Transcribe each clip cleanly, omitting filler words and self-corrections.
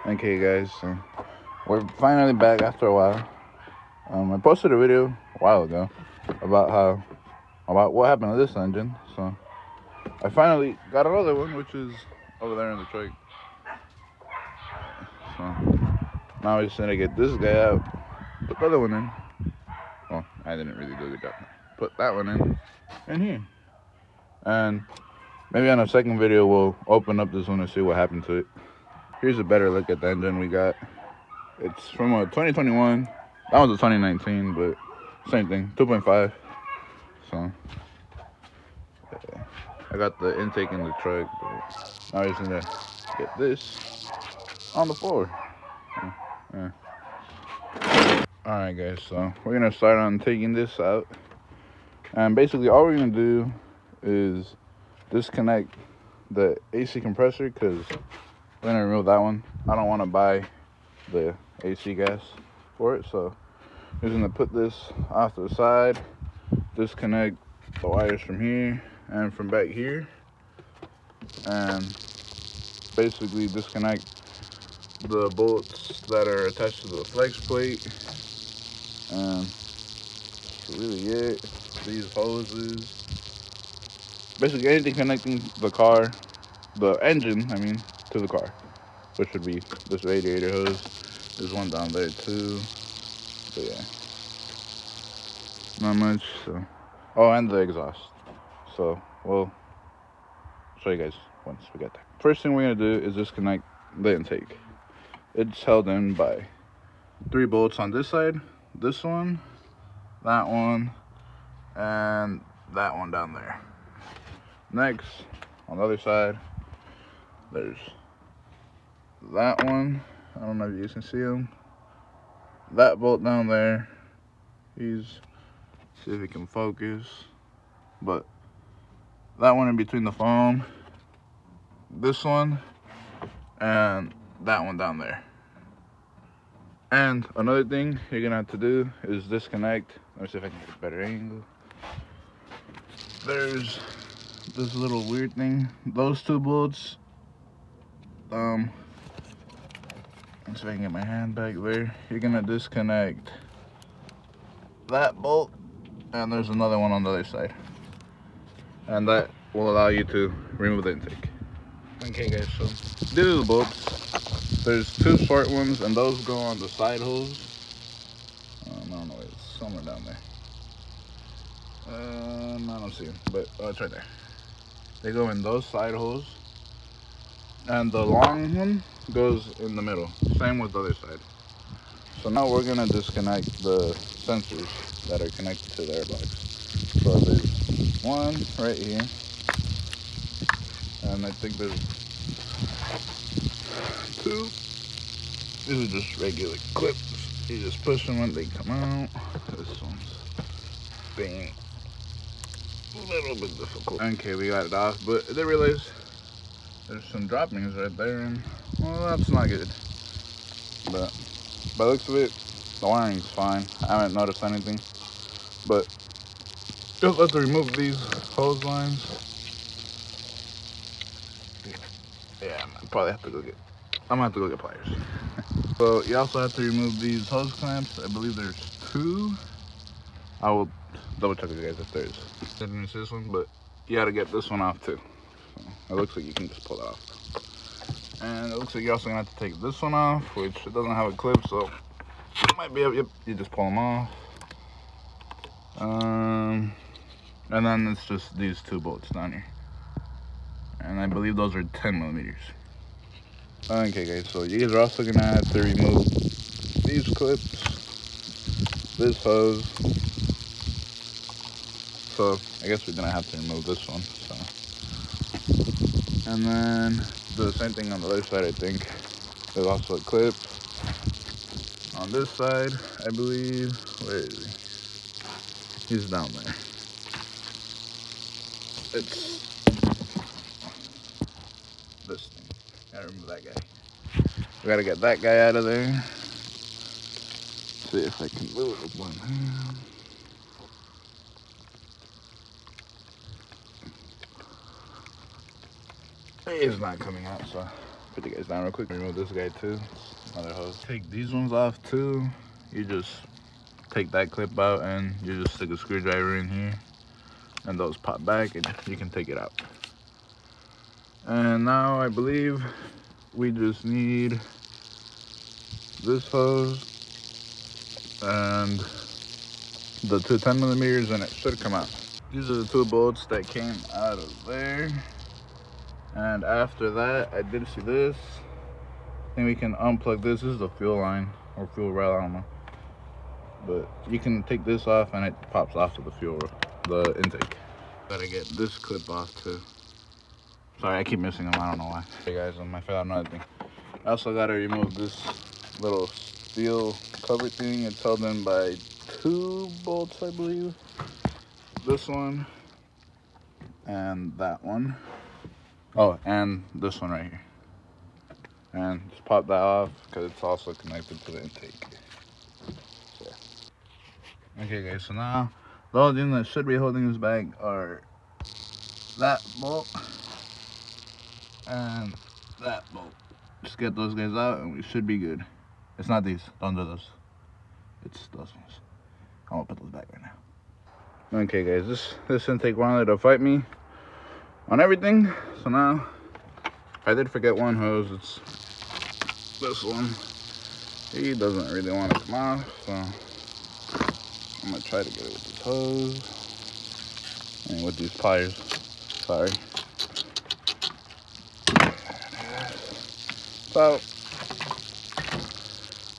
Okay, guys, so we're finally back after a while. I posted a video a while ago about what happened to this engine. So I finally got another one, which is over there in the truck. So now we're just gonna get this guy out, put the other one in. Well, I didn't really do a good job. Put that one in here, and maybe on a second video we'll open up this one and see what happened to it. Here's a better look at the engine we got. It's from a 2021. That was a 2019, but same thing, 2.5. So yeah. I got the intake in the truck, but now we're just gonna get this on the floor. Yeah. Alright guys, so we're gonna start on taking this out. And basically all we're gonna do is disconnect the AC compressor, because we're gonna remove that one. I don't wanna buy the AC gas for it, so we're just gonna put this off to the side, disconnect the wires from here and from back here, and basically disconnect the bolts that are attached to the flex plate, and that's really it. These hoses, basically anything connecting the engine, to the car, which would be this radiator hose. There's one down there too, but yeah, not much. So, oh, and the exhaust. So we'll show you guys once we get there. First thing we're gonna do is disconnect the intake. It's held in by 3 bolts on this side, this one, that one, and that one down there. Next, on the other side, there's that one. I don't know if you guys can see him. That bolt down there. See if we can focus. But that one in between the foam, this one, and that one down there. And another thing you're gonna have to do is disconnect. Let me see if I can get a better angle. There's this little weird thing. Those 2 bolts. Let's see if I can get my hand back there. You're gonna disconnect that bolt, and there's another one on the other side. And that will allow you to remove the intake. Okay guys, so these are the bolts. There's 2 short ones, and those go on the side hose. I don't know, it's somewhere down there. I don't see them, but it's right there. They go in those side hose, and the long one goes in the middle. Same with the other side. So now we're gonna disconnect the sensors that are connected to the airbox. So there's one right here, and I think there's 2. These are just regular clips. You just push them when they come out. This one's being a little bit difficult. Okay, we got it off, but I did realize there's some droppings right there, and well, that's not good. But by the looks of it, the wiring's fine. I haven't noticed anything. But just have to remove these hose lines. Yeah, I probably have to go get. I'm gonna have to go get pliers. So you also have to remove these hose clamps. I believe there's 2. I will double check with you guys if there's. Didn't miss this one, but you gotta get this one off too. So it looks like you can just pull it off. And it looks like you're also gonna have to take this one off, which it doesn't have a clip, so it might be able. Yep, you just pull them off. And then it's just these 2 bolts down here, and I believe those are 10 millimeters. Okay guys, so you guys are also gonna have to remove these clips, this hose. So I guess we're gonna have to remove this one. So, and then the same thing on the other side. I think there's also a clip on this side, I believe. Where is he? He's down there. It's this thing. Gotta remove that guy. We gotta get that guy out of there. See if I can move it with one hand. He's not coming out, so put you guys down real quick. Remove this guy too. Another hose. Take these ones off too. You just take that clip out and you just stick a screwdriver in here, and those pop back and you can take it out. And now I believe we just need this hose and the two 10mm, and it should come out. These are the two bolts that came out of there. And after that, I did see this. I think we can unplug this. This is the fuel line or fuel rail, I don't know. But you can take this off and it pops off to the fuel, the intake. Gotta get this clip off too. Sorry, I keep missing them, I don't know why. Hey guys, I found another thing. I also gotta remove this little steel cover thing. It's held in by 2 bolts, I believe. This one and that one. Oh, and this one right here. And just pop that off because it's also connected to the intake. So. Okay guys, so now the only thing that should be holding this back are that bolt and that bolt. Just get those guys out and we should be good. It's not these, don't do those. It's those ones. I'm gonna put those back right now. Okay guys, this intake wanted to fight me on everything. So now, I did forget one hose. It's this one. He doesn't really want to come off, so I'm gonna try to get it with this hose and with these pliers. Sorry. So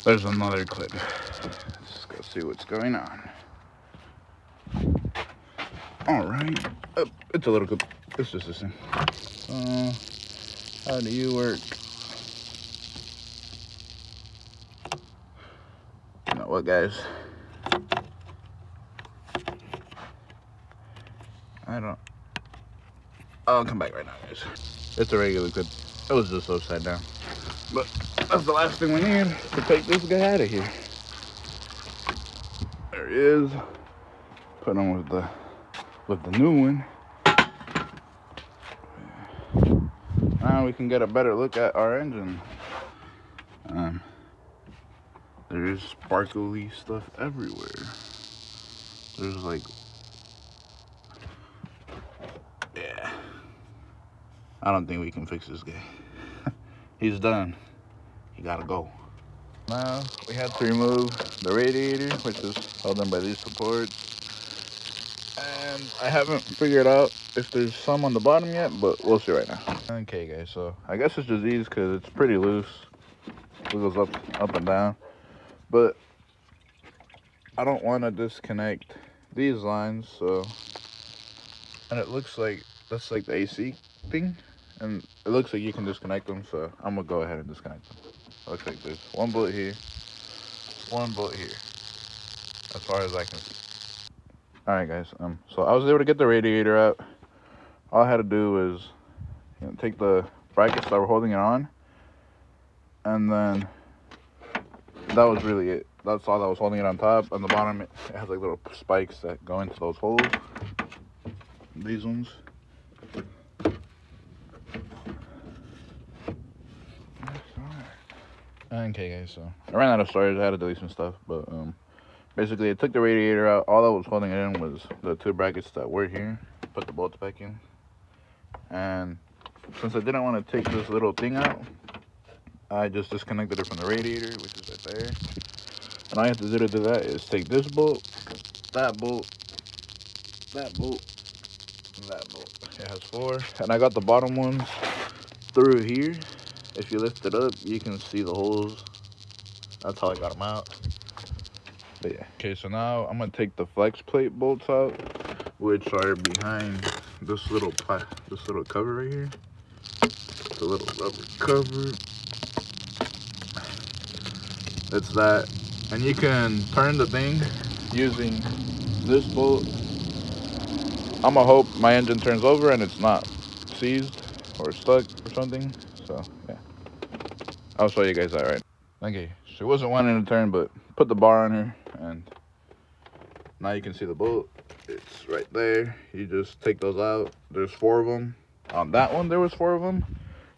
there's another clip. Let's go see what's going on. All right. Oh, it's a little clip. It's just this thing. How do you work? You know what, guys? I'll come back right now, guys. It's a regular clip. It was just upside down. But that's the last thing we need to take this guy out of here. There he is. Put him with the new one. Now we can get a better look at our engine. There's sparkly stuff everywhere. There's like, yeah. I don't think we can fix this guy. He's done. He gotta go. Now we have to remove the radiator, which is held in by these supports. And I haven't figured out if there's some on the bottom yet, but we'll see right now. Okay guys, so I guess it's just these because it's pretty loose. It goes up and down. But I don't want to disconnect these lines, so, and it looks like that's like the AC thing, and it looks like you can disconnect them, so I'm gonna go ahead and disconnect them. It looks like there's one bolt here, one bolt here, as far as I can see. All right guys, so I was able to get the radiator out. All I had to do was, you know, take the brackets that were holding it on, and then that was really it. That's all that was holding it on top. On the bottom, it has like little spikes that go into those holes. These ones. Okay guys, so I ran out of storage. I had to delete some stuff, but basically I took the radiator out. All that was holding it in was the 2 brackets that were here. Put the bolts back in. And since I didn't want to take this little thing out, I just disconnected it from the radiator, which is right there. And all I have to do to do that is take this bolt, that bolt, that bolt, and that bolt. It has 4. And I got the bottom ones through here. If you lift it up, you can see the holes. That's how I got them out. But yeah. Okay, so now I'm gonna take the flex plate bolts out, which are behind this little cover right here. The little rubber cover. It's that, and you can turn the thing using this bolt. I'ma hope my engine turns over and it's not seized or stuck or something. So yeah, I'll show you guys that right now. Okay, she wasn't wanting to turn, but put the bar on her, and now you can see the bolt. It's right there. You just take those out. There's 4 of them. On that one there was 4 of them,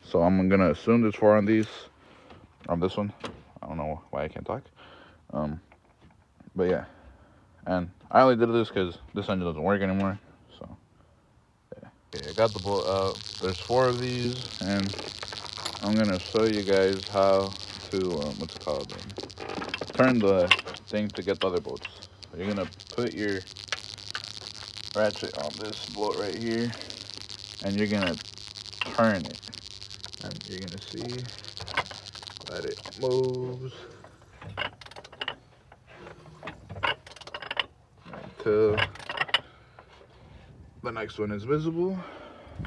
So I'm gonna assume there's 4 on these. On this one, I don't know why I can't talk. But yeah, and I only did this because this engine doesn't work anymore. So yeah, okay, I got the bolt out. There's 4 of these, and I'm gonna show you guys how to what's it called? Turn the thing to get the other bolts. So you're gonna put your ratchet on this bolt right here, and you're gonna turn it, and you're gonna see that it moves until the next one is visible.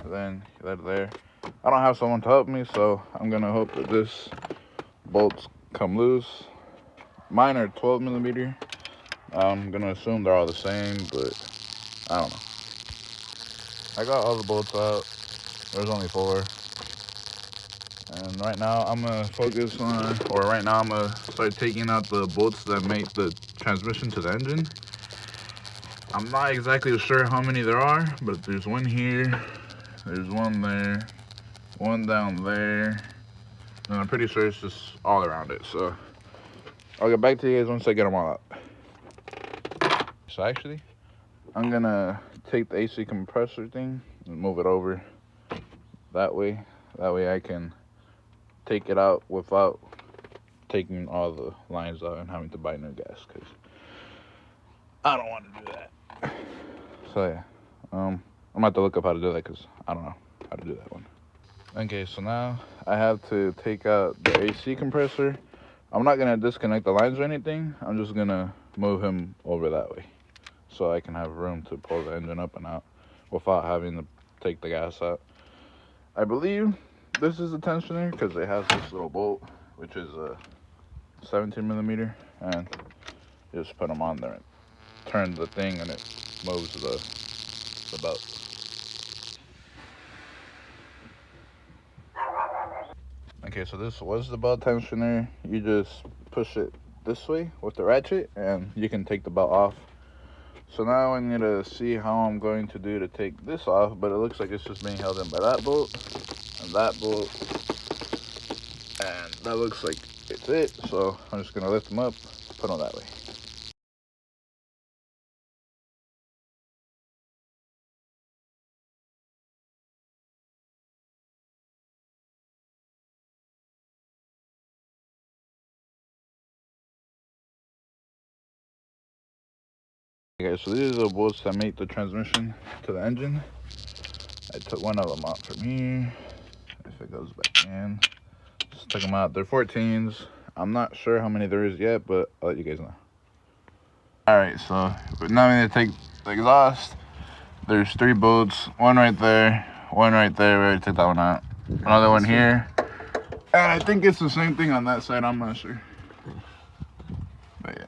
Then let it there. I don't have someone to help me, so I'm gonna hope that this bolts come loose. Mine are 12 millimeter. I'm gonna assume they're all the same, but I don't know. I got all the bolts out. There's only 4. And right now I'm gonna focus on, or right now I'm gonna start taking out the bolts that make the transmission to the engine. I'm not exactly sure how many there are, but there's one here, there's one there, one down there, and I'm pretty sure it's just all around it. So I'll get back to you guys once I get them all out. So actually, I'm gonna take the AC compressor thing and move it over that way. That way I can take it out without taking all the lines out and having to buy new gas, because I don't want to do that. So yeah, I'm gonna have to look up how to do that because I don't know how to do that one. Okay, so now I have to take out the AC compressor. I'm not gonna disconnect the lines or anything. I'm just gonna move him over that way so I can have room to pull the engine up and out without having to take the gas out. I believe this is a tensioner because it has this little bolt, which is a 17 millimeter, and you just put them on there and turn the thing and it moves the belt. Okay, so this was the belt tensioner. You just push it this way with the ratchet and you can take the belt off. So now I need to see how I'm going to do to take this off, but it looks like it's just being held in by that bolt and that bolt, and that looks like it's it. So I'm just gonna lift them up, put them that way. Okay, so these are the bolts that make the transmission to the engine. I took one of them out from here. If it goes back in, just took them out. They're 14s. I'm not sure how many there is yet, but I'll let you guys know. Alright, so now we need to take the exhaust. There's 3 bolts, one right there, one right there. We already took that one out. Another one here. And I think it's the same thing on that side, I'm not sure. But yeah.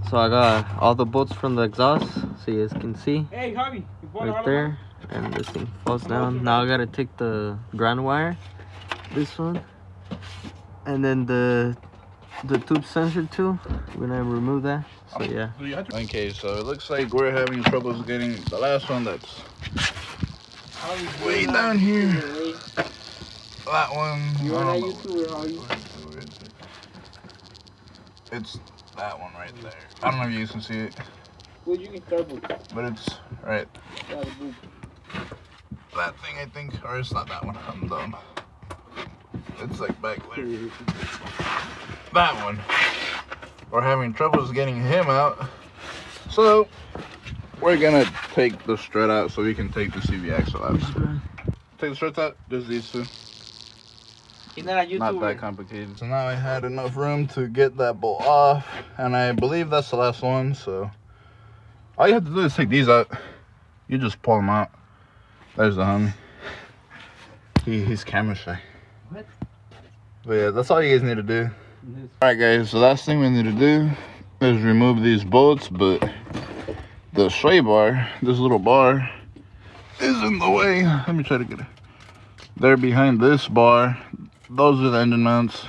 So I got all the bolts from the exhaust, so you guys can see. Hey, Javi, right there. And this thing falls down. Now I gotta take the ground wire, this one, and then the tube sensor too. We're gonna remove that. So yeah. Okay, so it looks like we're having troubles getting the last one that's way down here. That one. You on YouTube or how you? It's that one right there. I don't know if you guys can see it. Well, you can start with. But it's right. That thing, I think, or it's not that one. I'm dumb. It's like back there. That one. We're having troubles getting him out. So we're gonna take the strut out so we can take the CV axle out. Take the struts out, just these two. Not that complicated. So now I had enough room to get that bolt off, and I believe that's the last one. So all you have to do is take these out. You just pull them out. There's the homie. He's camera shy. What? But yeah, that's all you guys need to do. Alright guys, so last thing we need to do is remove these bolts, but the sway bar, this little bar, is in the way. Let me try to get it. They're behind this bar. Those are the engine mounts.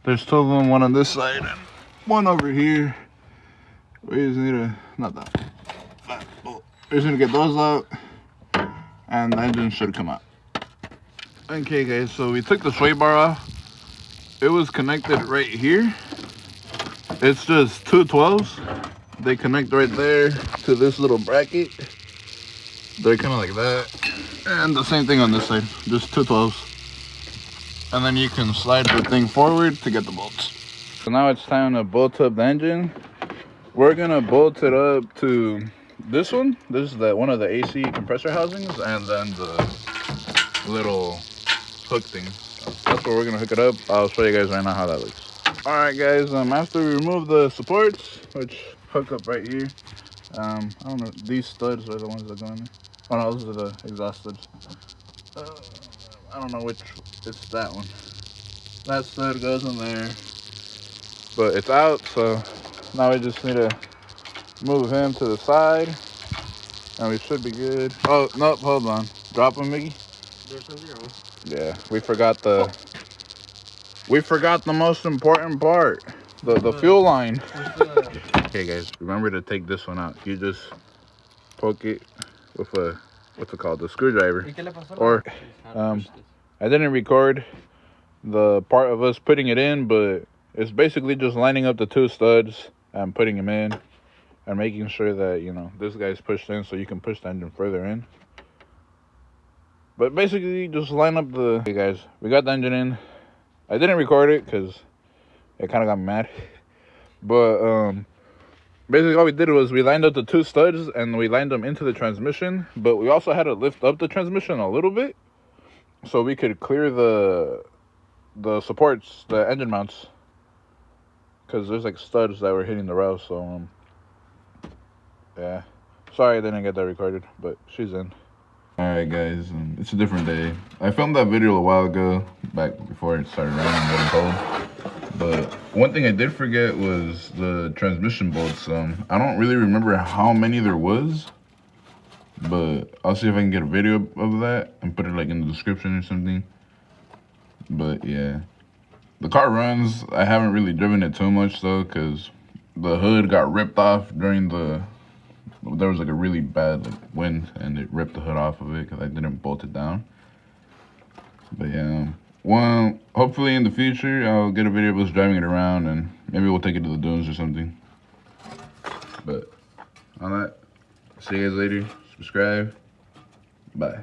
There's 2 of them, one on this side and one over here. We just need to, not that bolt. We just need to get those out, and the engine should come out. Okay guys, so we took the sway bar off. It was connected right here. It's just two 12s. They connect right there to this little bracket. They're kind of like that. And the same thing on this side, just two 12s. And then you can slide the thing forward to get the bolts. So now it's time to bolt up the engine. We're gonna bolt it up to this one. This is one of the AC compressor housings, and then the little hook thing. That's where we're gonna hook it up. I'll show you guys right now how that looks. All right, guys. After we remove the supports, which hook up right here, I don't know. These studs are the ones that go in there. Oh no, those are the exhaust studs. I don't know which. It's that one. That stud goes in there, but it's out. So now we just need to move him to the side, and we should be good. Oh nope, hold on. Drop him, Mickey. There's a 0. Yeah, we forgot the most important part, the fuel line. Okay guys, remember to take this one out. You just poke it with a, what's it called, the screwdriver. Or I didn't record the part of us putting it in, but it's basically just lining up the two studs and putting them in and making sure that, you know, this guy's pushed in so you can push the engine further in. But basically, just line up the... Hey guys, we got the engine in. I didn't record it because it kind of got me mad. But basically all we did was we lined up the two studs and we lined them into the transmission. But we also had to lift up the transmission a little bit so we could clear the supports, the engine mounts. Because there's like studs that were hitting the rails. So, yeah. Sorry I didn't get that recorded, but she's in. Alright guys, it's a different day. I filmed that video a while ago, back before it started raining and getting cold. But one thing I did forget was the transmission bolts. I don't really remember how many there was, but I'll see if I can get a video of that and put it like in the description or something. But yeah, the car runs. I haven't really driven it too much though, because the hood got ripped off during there was like a really bad wind and it ripped the hood off of it because I didn't bolt it down. But yeah, well, hopefully in the future I'll get a video of us driving it around and maybe we'll take it to the dunes or something. But on that, see you guys later. Subscribe. Bye.